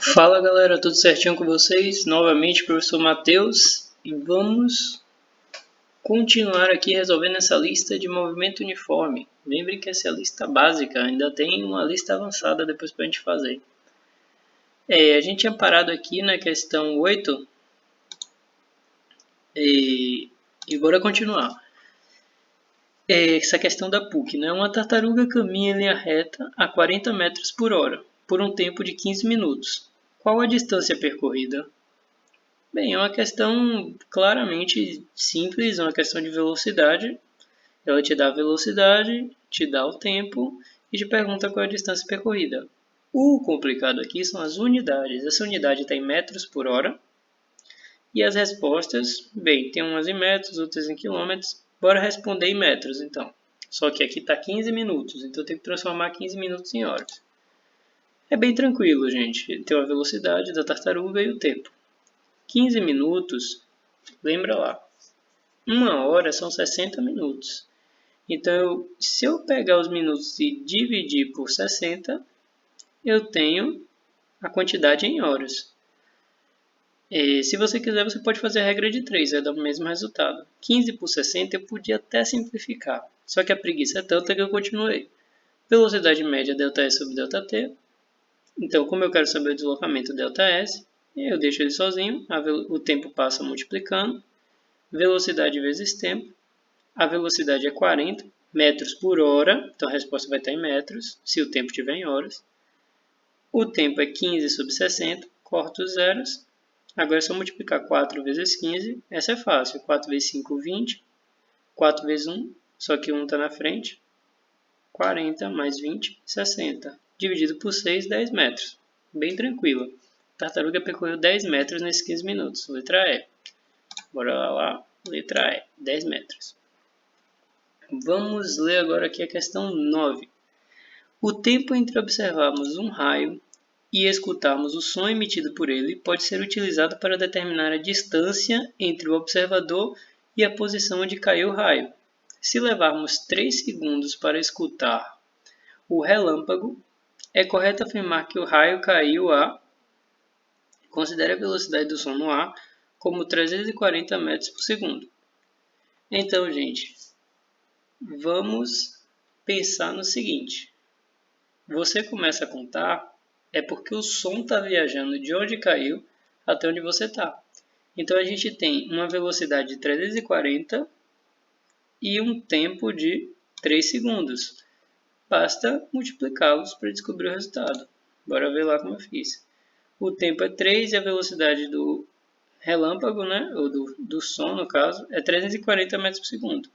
Fala galera, tudo certinho com vocês? Novamente, professor Matheus, e vamos continuar aqui resolvendo essa lista de movimento uniforme. Lembre que essa é a lista básica, ainda tem uma lista avançada depois para a gente fazer. A gente tinha parado aqui na questão 8 e bora continuar. Essa questão da PUC, né? Uma tartaruga caminha em linha reta a 40 metros por hora, por um tempo de 15 minutos. Qual a distância percorrida? Bem, é uma questão claramente simples, uma questão de velocidade. Ela te dá a velocidade, te dá o tempo e te pergunta qual é a distância percorrida. O complicado aqui são as unidades. Essa unidade está em metros por hora. E as respostas, bem, tem umas em metros, outras em quilômetros. Bora responder em metros, então. Só que aqui está 15 minutos, então eu tenho que transformar 15 minutos em horas. É bem tranquilo, gente. Tem a velocidade da tartaruga e o tempo. 15 minutos, lembra lá, 1 hora são 60 minutos. Então, se eu pegar os minutos e dividir por 60, eu tenho a quantidade em horas. Se você quiser, você pode fazer a regra de 3, vai dar o mesmo resultado. 15 por 60 eu podia até simplificar, só que a preguiça é tanta que eu continuei. Velocidade média ΔS sobre ΔT. Então, como eu quero saber o deslocamento ΔS, eu deixo ele sozinho, o tempo passa multiplicando. Velocidade vezes tempo. A velocidade é 40 metros por hora, então a resposta vai estar em metros, se o tempo estiver em horas. O tempo é 15 sobre 60, corto os zeros. Agora é só multiplicar 4 vezes 15, essa é fácil. 4 vezes 5, 20. 4 vezes 1, só que 1 está na frente. 40 mais 20, 60. Dividido por 6, 10 metros. Bem tranquilo. A tartaruga percorreu 10 metros nesses 15 minutos. Letra E. Bora lá. Letra E. 10 metros. Vamos ler agora aqui a questão 9. O tempo entre observarmos um raio e escutarmos o som emitido por ele pode ser utilizado para determinar a distância entre o observador e a posição onde caiu o raio. Se levarmos 3 segundos para escutar o relâmpago, é correto afirmar que o raio caiu a... Considere a velocidade do som no ar como 340 metros por segundo. Então, gente, vamos pensar no seguinte. Você começa a contar, é porque o som está viajando de onde caiu até onde você está. Então, a gente tem uma velocidade de 340 e um tempo de 3 segundos. Basta multiplicá-los para descobrir o resultado. Bora ver lá como eu fiz. O tempo é 3 e a velocidade do relâmpago, né, ou do som, no caso, é 340 metros por segundo.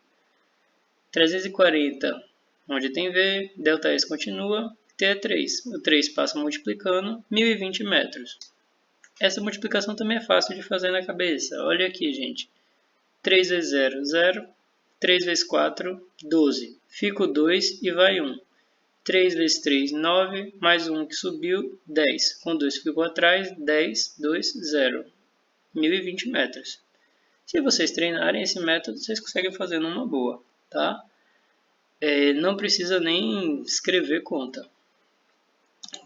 340, onde tem V, ΔS continua, T é 3. O 3 passa multiplicando, 1020 metros. Essa multiplicação também é fácil de fazer na cabeça. Olha aqui, gente. 3 vezes 0, 0. 3 vezes 4, 12. Fica o 2 e vai 1. 3 vezes 3, 9. Mais 1 que subiu, 10. Com 2 ficou atrás, 10, 2, 0. 1020 metros. Se vocês treinarem esse método, vocês conseguem fazer numa boa, tá? Não precisa nem escrever conta.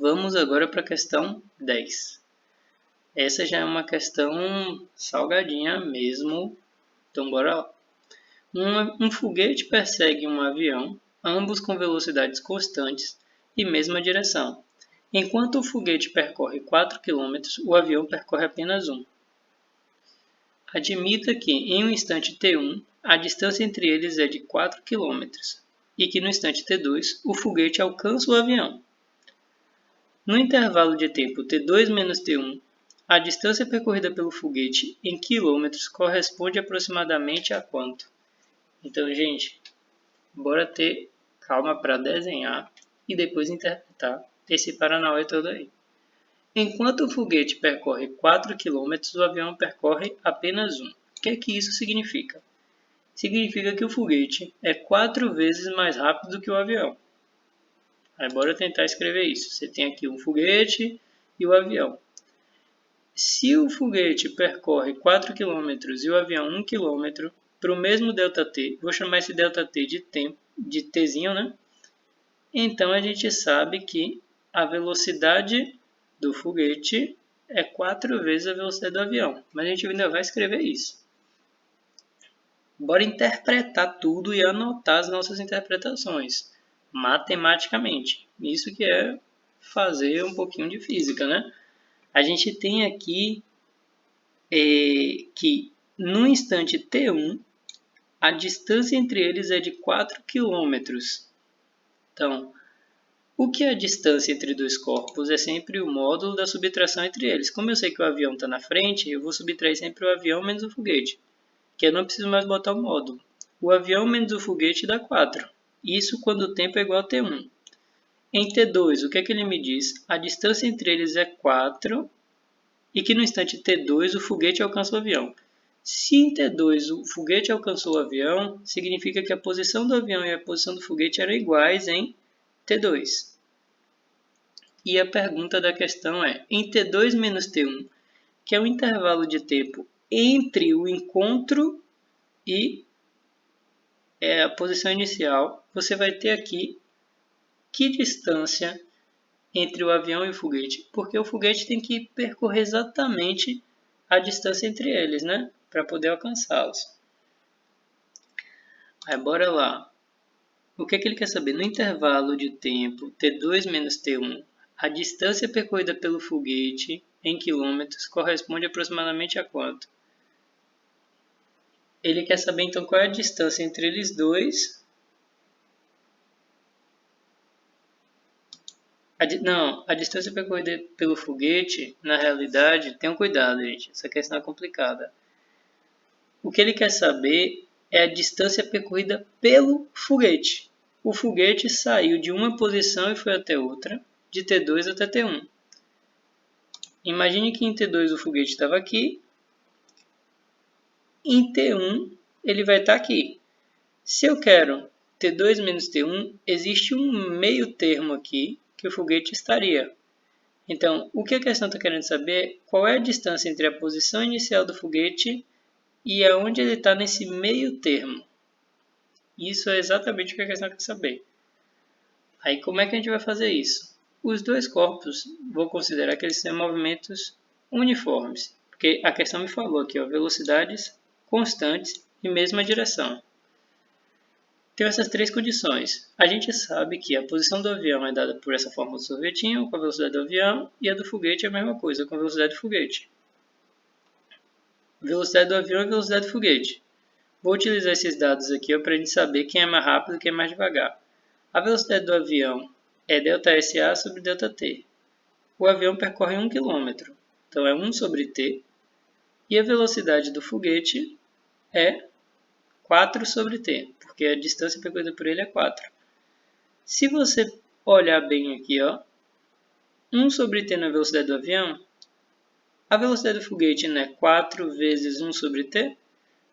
Vamos agora para a questão 10. Essa já é uma questão salgadinha mesmo, então bora lá. Um foguete persegue um avião, ambos com velocidades constantes e mesma direção. Enquanto o foguete percorre 4 km, o avião percorre apenas 1. Admita que, em um instante t1, a distância entre eles é de 4 km e que no instante t2, o foguete alcança o avião. No intervalo de tempo t2 menos t1, a distância percorrida pelo foguete em quilômetros corresponde aproximadamente a quanto? Então, gente, bora ter calma para desenhar e depois interpretar esse paranauê todo aí. Enquanto o foguete percorre 4 km, o avião percorre apenas 1. O que isso significa? Significa que o foguete é 4 vezes mais rápido do que o avião. Aí bora tentar escrever isso. Você tem aqui um foguete e o avião. Se o foguete percorre 4 km e o avião 1 km, para o mesmo ΔT, vou chamar esse ΔT de tempo, de Tzinho, né? Então a gente sabe que a velocidade do foguete é 4 vezes a velocidade do avião. Mas a gente ainda vai escrever isso. Bora interpretar tudo e anotar as nossas interpretações matematicamente. Isso que é fazer um pouquinho de física, né? A gente tem aqui que no instante t1, a distância entre eles é de 4 km. Então, o que é a distância entre dois corpos? É sempre o módulo da subtração entre eles. Como eu sei que o avião está na frente, eu vou subtrair sempre o avião menos o foguete, que eu não preciso mais botar o módulo. O avião menos o foguete dá 4. Isso quando o tempo é igual a t1. Em t2, o que é que ele me diz? A distância entre eles é 4 e que no instante t2 o foguete alcança o avião. Se em t2 o foguete alcançou o avião, significa que a posição do avião e a posição do foguete eram iguais em t2. E a pergunta da questão é, em t2 menos t1, que é o intervalo de tempo entre o encontro e a posição inicial, você vai ter aqui que distância entre o avião e o foguete, porque o foguete tem que percorrer exatamente a distância entre eles, né? Para poder alcançá-los. Aí, bora lá. O que é que ele quer saber? No intervalo de tempo t2 menos t1, a distância percorrida pelo foguete em quilômetros corresponde aproximadamente a quanto? Ele quer saber então qual é a distância entre eles dois. A distância percorrida pelo foguete, na realidade, tenham cuidado, gente, essa questão é complicada. O que ele quer saber é a distância percorrida pelo foguete. O foguete saiu de uma posição e foi até outra, de T2 até T1. Imagine que em T2 o foguete estava aqui, em T1 ele vai estar aqui. Se eu quero T2 menos T1, existe um meio termo aqui que o foguete estaria. Então, o que a questão está querendo saber é qual é a distância entre a posição inicial do foguete e aonde ele está nesse meio termo. Isso é exatamente o que a questão quer saber. Aí, como é que a gente vai fazer isso? Os dois corpos, vou considerar que eles são movimentos uniformes, porque a questão me falou aqui, velocidades constantes e mesma direção. Tem essas três condições. A gente sabe que a posição do avião é dada por essa fórmula do sorvetinho, com a velocidade do avião, e a do foguete é a mesma coisa, com a velocidade do foguete. Velocidade do avião e velocidade do foguete. Vou utilizar esses dados aqui para a gente saber quem é mais rápido e quem é mais devagar. A velocidade do avião é ΔSA sobre ΔT. O avião percorre 1 km, então é 1 sobre t. E a velocidade do foguete é 4 sobre t, porque a distância percorrida por ele é 4. Se você olhar bem aqui, 1 sobre t na velocidade do avião, a velocidade do foguete não é 4 vezes 1 sobre t?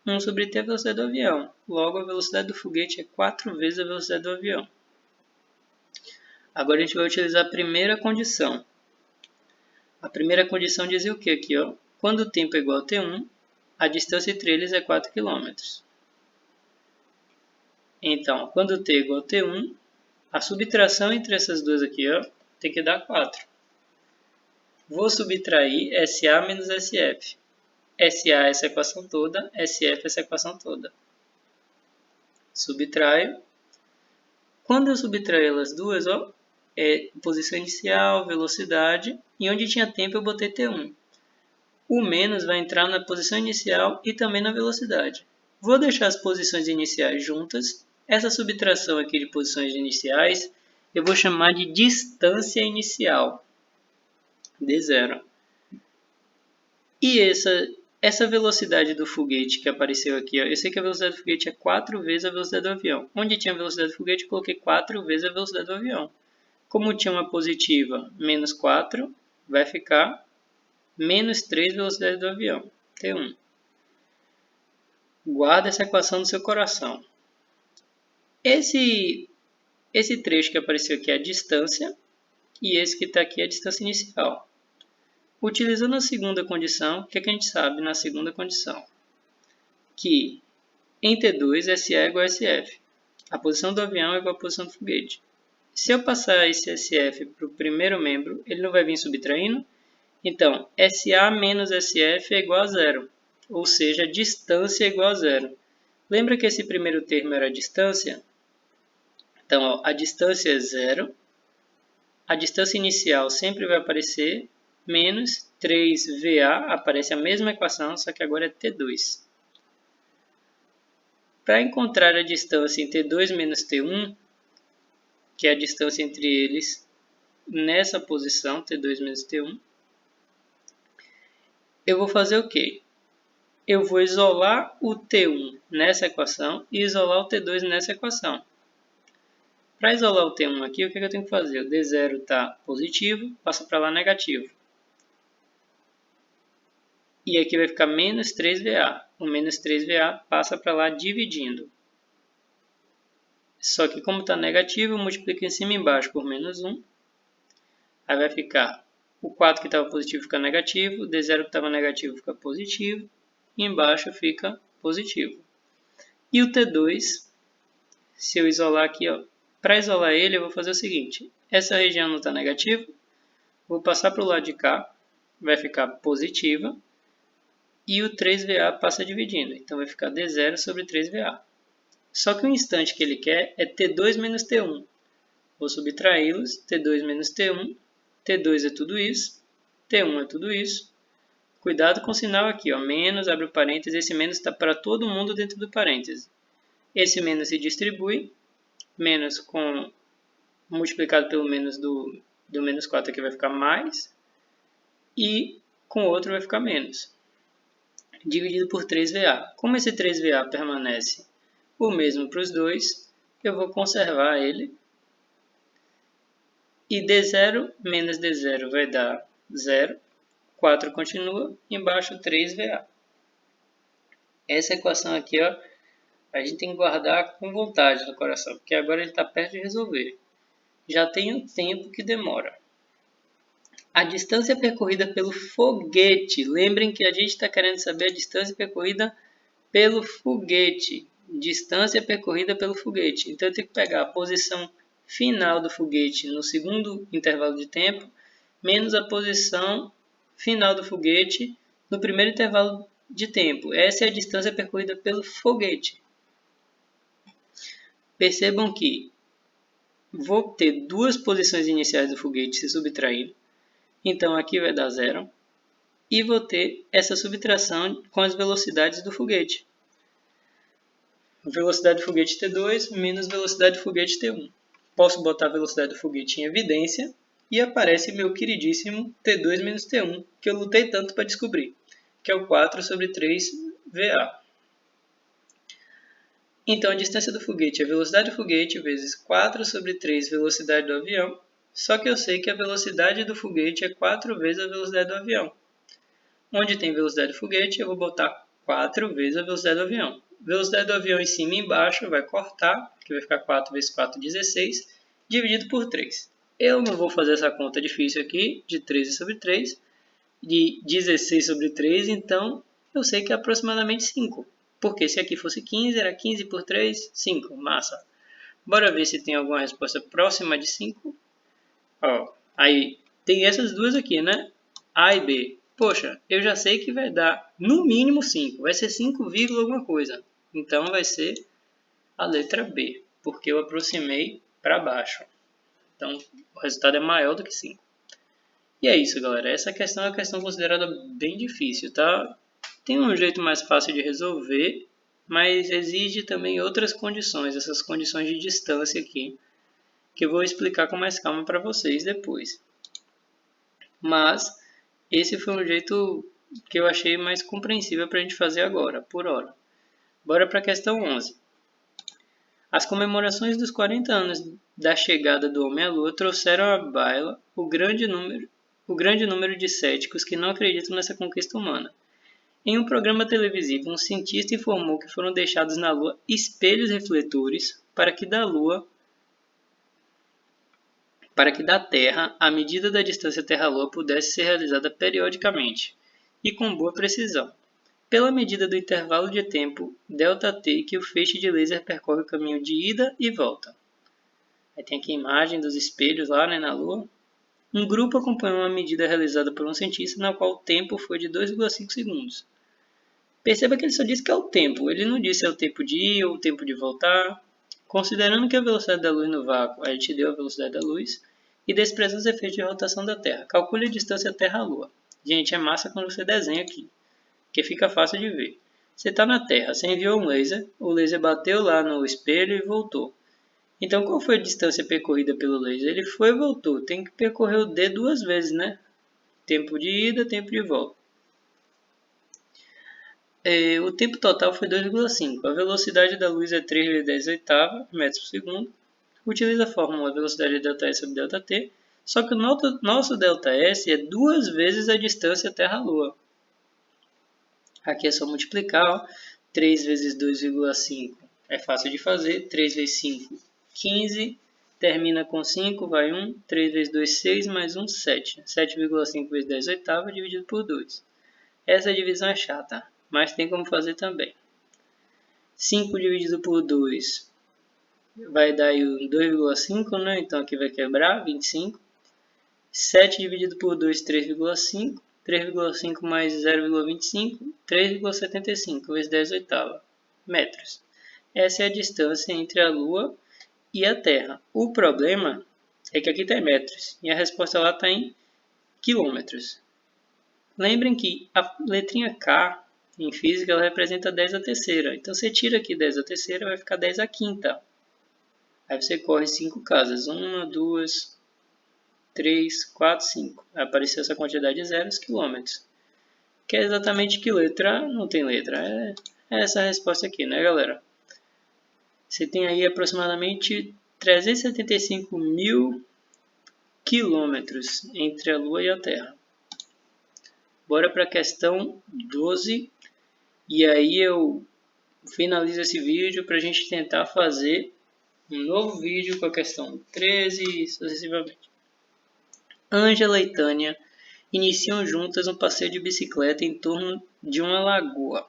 1 sobre t é a velocidade do avião. Logo, a velocidade do foguete é 4 vezes a velocidade do avião. Agora a gente vai utilizar a primeira condição. A primeira condição dizia o que aqui? Quando o tempo é igual a t1, a distância entre eles é 4 km. Então, quando t é igual a t1, a subtração entre essas duas aqui tem que dar 4. Vou subtrair SA menos SF. SA é essa equação toda, SF é essa equação toda. Subtraio. Quando eu subtraio elas duas, é posição inicial, velocidade, e onde tinha tempo eu botei T1. O menos vai entrar na posição inicial e também na velocidade. Vou deixar as posições iniciais juntas. Essa subtração aqui de posições iniciais eu vou chamar de distância inicial, D0. E essa velocidade do foguete que apareceu aqui, eu sei que a velocidade do foguete é 4 vezes a velocidade do avião. Onde tinha a velocidade do foguete, eu coloquei 4 vezes a velocidade do avião. Como tinha uma positiva menos 4, vai ficar menos 3 velocidade do avião, T1. Guarda essa equação no seu coração. Esse trecho que apareceu aqui é a distância, e esse que está aqui é a distância inicial. Utilizando a segunda condição, o que a gente sabe na segunda condição? Que em T2, SA é igual a SF. A posição do avião é igual à posição do foguete. Se eu passar esse SF para o primeiro membro, ele não vai vir subtraindo? Então, SA menos SF é igual a zero, ou seja, a distância é igual a zero. Lembra que esse primeiro termo era a distância? Então, ó, a distância é zero, a distância inicial sempre vai aparecer, menos 3VA, aparece a mesma equação, só que agora é T2. Para encontrar a distância em T2 menos T1, que é a distância entre eles nessa posição, T2 menos T1, eu vou fazer o quê? Eu vou isolar o T1 nessa equação e isolar o T2 nessa equação. Para isolar o T1 aqui, o que eu tenho que fazer? O D0 está positivo, passa para lá negativo. E aqui vai ficar menos 3VA. O menos 3VA passa para lá dividindo. Só que como está negativo, eu multiplico em cima e embaixo por menos 1. Aí vai ficar o 4 que estava positivo fica negativo, o D0 que estava negativo fica positivo. E embaixo fica positivo. E o T2, se eu isolar aqui, para isolar ele, eu vou fazer o seguinte. Essa região não está negativa, vou passar para o lado de cá, vai ficar positiva. E o 3VA passa dividindo, então vai ficar D0 sobre 3VA. Só que o instante que ele quer é T2 menos T1. Vou subtraí-los, T2 menos T1, T2 é tudo isso, T1 é tudo isso. Cuidado com o sinal aqui, menos, abre o parênteses, esse menos está para todo mundo dentro do parênteses. Esse menos se distribui, menos multiplicado pelo menos do menos 4 aqui vai ficar mais, e com o outro vai ficar menos. Dividido por 3VA. Como esse 3VA permanece o mesmo para os dois, eu vou conservar ele. E D0 menos D0 vai dar 0. 4 continua, embaixo 3VA. Essa equação aqui, a gente tem que guardar com vontade no coração, porque agora ele está perto de resolver. Já tem o tempo que demora. A distância percorrida pelo foguete. Lembrem que a gente está querendo saber a distância percorrida pelo foguete. Distância percorrida pelo foguete. Então eu tenho que pegar a posição final do foguete no segundo intervalo de tempo, menos a posição final do foguete no primeiro intervalo de tempo. Essa é a distância percorrida pelo foguete. Percebam que vou ter duas posições iniciais do foguete se subtraindo. Então aqui vai dar 0. E vou ter essa subtração com as velocidades do foguete. Velocidade do foguete T2 menos velocidade do foguete T1. Posso botar a velocidade do foguete em evidência e aparece meu queridíssimo T2 menos T1, que eu lutei tanto para descobrir, que é o 4 sobre 3VA. Então a distância do foguete é a velocidade do foguete vezes 4 sobre 3 velocidade do avião, só que eu sei que a velocidade do foguete é 4 vezes a velocidade do avião. Onde tem velocidade do foguete, eu vou botar 4 vezes a velocidade do avião. Velocidade do avião em cima e embaixo vai cortar, que vai ficar 4 vezes 4, 16, dividido por 3. Eu não vou fazer essa conta difícil aqui, de 13 sobre 3, de 16 sobre 3, então eu sei que é aproximadamente 5. Porque se aqui fosse 15, era 15 por 3, 5. Massa. Bora ver se tem alguma resposta próxima de 5. Aí tem essas duas aqui, né? A e B. Poxa, eu já sei que vai dar no mínimo 5. Vai ser 5, alguma coisa. Então vai ser a letra B, porque eu aproximei para baixo. Então o resultado é maior do que 5. E é isso, galera. Essa questão é uma questão considerada bem difícil, tá? Tem um jeito mais fácil de resolver, mas exige também outras condições, essas condições de distância aqui, que eu vou explicar com mais calma para vocês depois. Mas esse foi um jeito que eu achei mais compreensível para a gente fazer agora, por hora. Bora para a questão 11. As comemorações dos 40 anos da chegada do homem à Lua trouxeram à baila o grande número de céticos que não acreditam nessa conquista humana. Em um programa televisivo, um cientista informou que foram deixados na Lua espelhos refletores para que da Terra a medida da distância Terra-Lua pudesse ser realizada periodicamente e com boa precisão, pela medida do intervalo de tempo ΔT que o feixe de laser percorre o caminho de ida e volta. Aí tem aqui a imagem dos espelhos lá, né, na Lua. Um grupo acompanhou uma medida realizada por um cientista na qual o tempo foi de 2,5 segundos. Perceba que ele só disse que é o tempo, ele não disse é o tempo de ir ou o tempo de voltar. Considerando que a velocidade da luz no vácuo, a gente deu a velocidade da luz, e desprezando os efeitos de rotação da Terra. Calcule a distância Terra-Lua. Gente, é massa quando você desenha aqui, porque fica fácil de ver. Você está na Terra, você enviou um laser, o laser bateu lá no espelho e voltou. Então, qual foi a distância percorrida pelo laser? Ele foi e voltou. Tem que percorrer o D duas vezes, né? Tempo de ida, tempo de volta. O tempo total foi 2,5. A velocidade da luz é 3 vezes 10 oitava metros por segundo. Utiliza a fórmula velocidade ΔS sobre ΔT, só que o nosso ΔS é duas vezes a distância Terra-Lua. Aqui é só multiplicar, ó. 3 vezes 2,5 é fácil de fazer, 3 vezes 5, 15, termina com 5, vai 1, 3 vezes 2, 6, mais 1, 7. 7,5 vezes 10 oitava dividido por 2. Essa divisão é chata, mas tem como fazer também. 5 dividido por 2 vai dar aí 2,5, né? Então aqui vai quebrar, 25. 7 dividido por 2, 3,5. 3,5 mais 0,25, 3,75 vezes 10 oitava metros. Essa é a distância entre a Lua e a Terra. O problema é que aqui está em metros e a resposta lá está em quilômetros. Lembrem que a letrinha K em física ela representa 10 a terceira. Então você tira aqui 10 a terceira, vai ficar 10 a quinta. Aí você corre 5 casas. 1, 2, 3, 4, 5. Vai aparecer essa quantidade de zeros, quilômetros. Que é exatamente que letra? Não tem letra. É essa a resposta aqui, né, galera? Você tem aí aproximadamente 375 mil quilômetros entre a Lua e a Terra. Bora para a questão 12. E aí eu finalizo esse vídeo para a gente tentar fazer um novo vídeo com a questão 13 e sucessivamente. Ângela e Tânia iniciam juntas um passeio de bicicleta em torno de uma lagoa.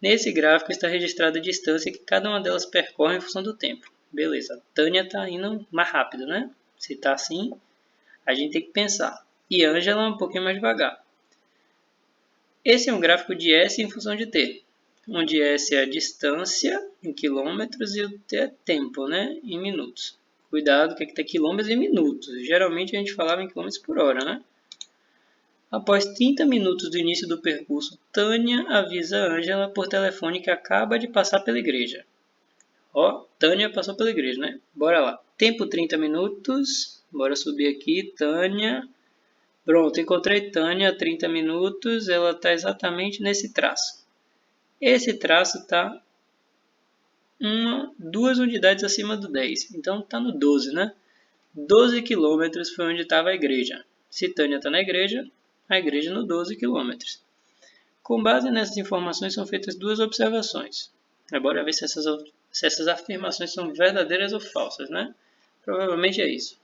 Nesse gráfico está registrada a distância que cada uma delas percorre em função do tempo. Beleza, a Tânia está indo mais rápido, né? Se está assim, a gente tem que pensar. E a Ângela um pouquinho mais devagar. Esse é um gráfico de S em função de T, onde S é a distância em quilômetros e o T é tempo, né? Em minutos. Cuidado que aqui tem quilômetros e minutos. Geralmente a gente falava em quilômetros por hora, né? Após 30 minutos do início do percurso, Tânia avisa a Ângela por telefone que acaba de passar pela igreja. Ó, Tânia passou pela igreja, né? Bora lá. Tempo 30 minutos. Bora subir aqui, Tânia. Pronto, encontrei Tânia há 30 minutos. Ela está exatamente nesse traço. Esse traço está 2 unidades acima do 10. Então está no 12, né? 12 quilômetros foi onde estava a igreja. Se Tânia está na igreja, a igreja no 12 quilômetros. Com base nessas informações são feitas duas observações. Bora ver se essas afirmações são verdadeiras ou falsas, né? Provavelmente é isso.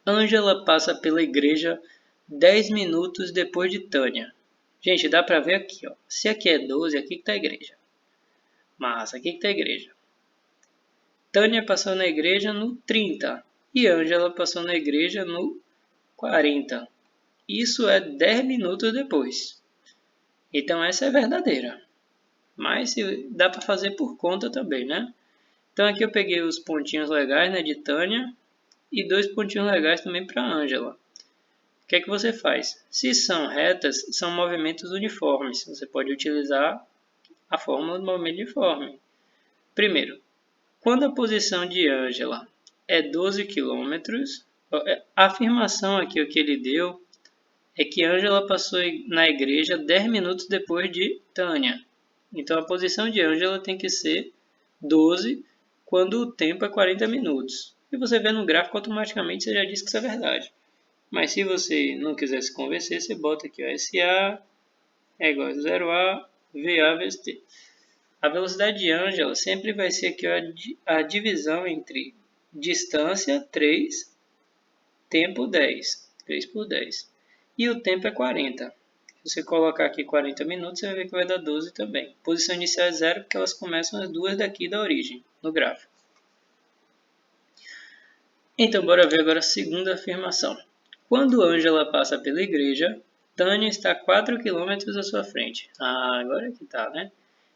Ângela passa pela igreja 10 minutos depois de Tânia. Gente, dá pra ver aqui, ó. Se aqui é 12, aqui que tá a igreja. Massa, aqui que tá a igreja. Tânia passou na igreja no 30 e Ângela passou na igreja no 40. Isso é 10 minutos depois. Então essa é verdadeira. Mas dá para fazer por conta também, né? Então aqui eu peguei os pontinhos legais, né, de Tânia e 2 pontinhos legais também para Ângela. O que é que você faz? Se são retas, são movimentos uniformes. Você pode utilizar a fórmula do movimento uniforme. Primeiro, quando a posição de Ângela é 12 km, a afirmação aqui que ele deu é que Ângela passou na igreja 10 minutos depois de Tânia. Então a posição de Ângela tem que ser 12 quando o tempo é 40 minutos. E você vê no gráfico automaticamente você já disse que isso é verdade. Mas se você não quiser se convencer, você bota aqui, ó, SA é igual a 0A, VA vezes T. A velocidade de Ângela sempre vai ser aqui, ó, a divisão entre distância 3, tempo 10. 3 por 10. E o tempo é 40. Se você colocar aqui 40 minutos, você vai ver que vai dar 12 também. Posição inicial é 0, porque elas começam as duas daqui da origem, no gráfico. Então, bora ver agora a segunda afirmação. Quando Ângela passa pela igreja, Tânia está 4 km à sua frente. Ah, agora que tá, né?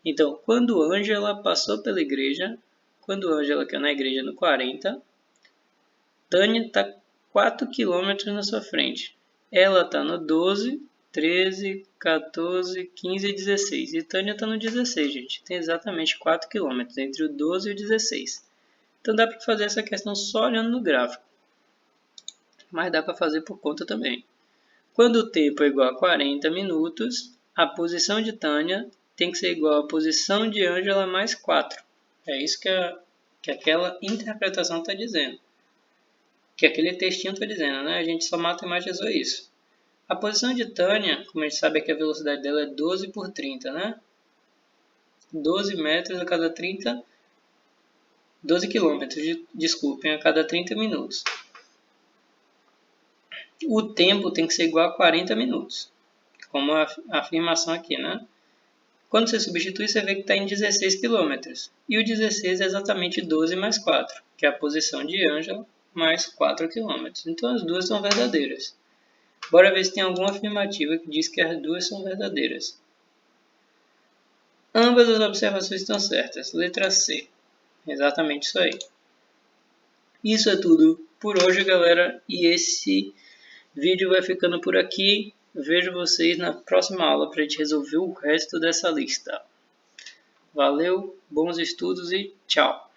Então, quando Ângela passou pela igreja, quando Ângela, que é na igreja no 40, Tânia está 4 km na sua frente. Ela está no 12, 13, 14, 15 e 16. E Tânia está no 16, gente. Tem exatamente 4 km entre o 12 e o 16. Então dá para fazer essa questão só olhando no gráfico. Mas dá para fazer por conta também. Quando o tempo é igual a 40 minutos, a posição de Tânia tem que ser igual à posição de Ângela mais 4. É isso que aquela interpretação está dizendo. Que aquele textinho está dizendo, né? A gente só matematizou isso. A posição de Tânia, como a gente sabe que a velocidade dela é 12 por 30, né? 12 metros a cada 30... 12 quilômetros, desculpem, a cada 30 minutos. O tempo tem que ser igual a 40 minutos, como a afirmação aqui, né? Quando você substitui, você vê que está em 16 km. E o 16 é exatamente 12 mais 4, que é a posição de Ângela, mais 4 km. Então as duas são verdadeiras. Bora ver se tem alguma afirmativa que diz que as duas são verdadeiras. Ambas as observações estão certas. Letra C. Exatamente isso aí. Isso é tudo por hoje, galera. E esse vídeo vai ficando por aqui. Vejo vocês na próxima aula para a gente resolver o resto dessa lista. Valeu, bons estudos e tchau!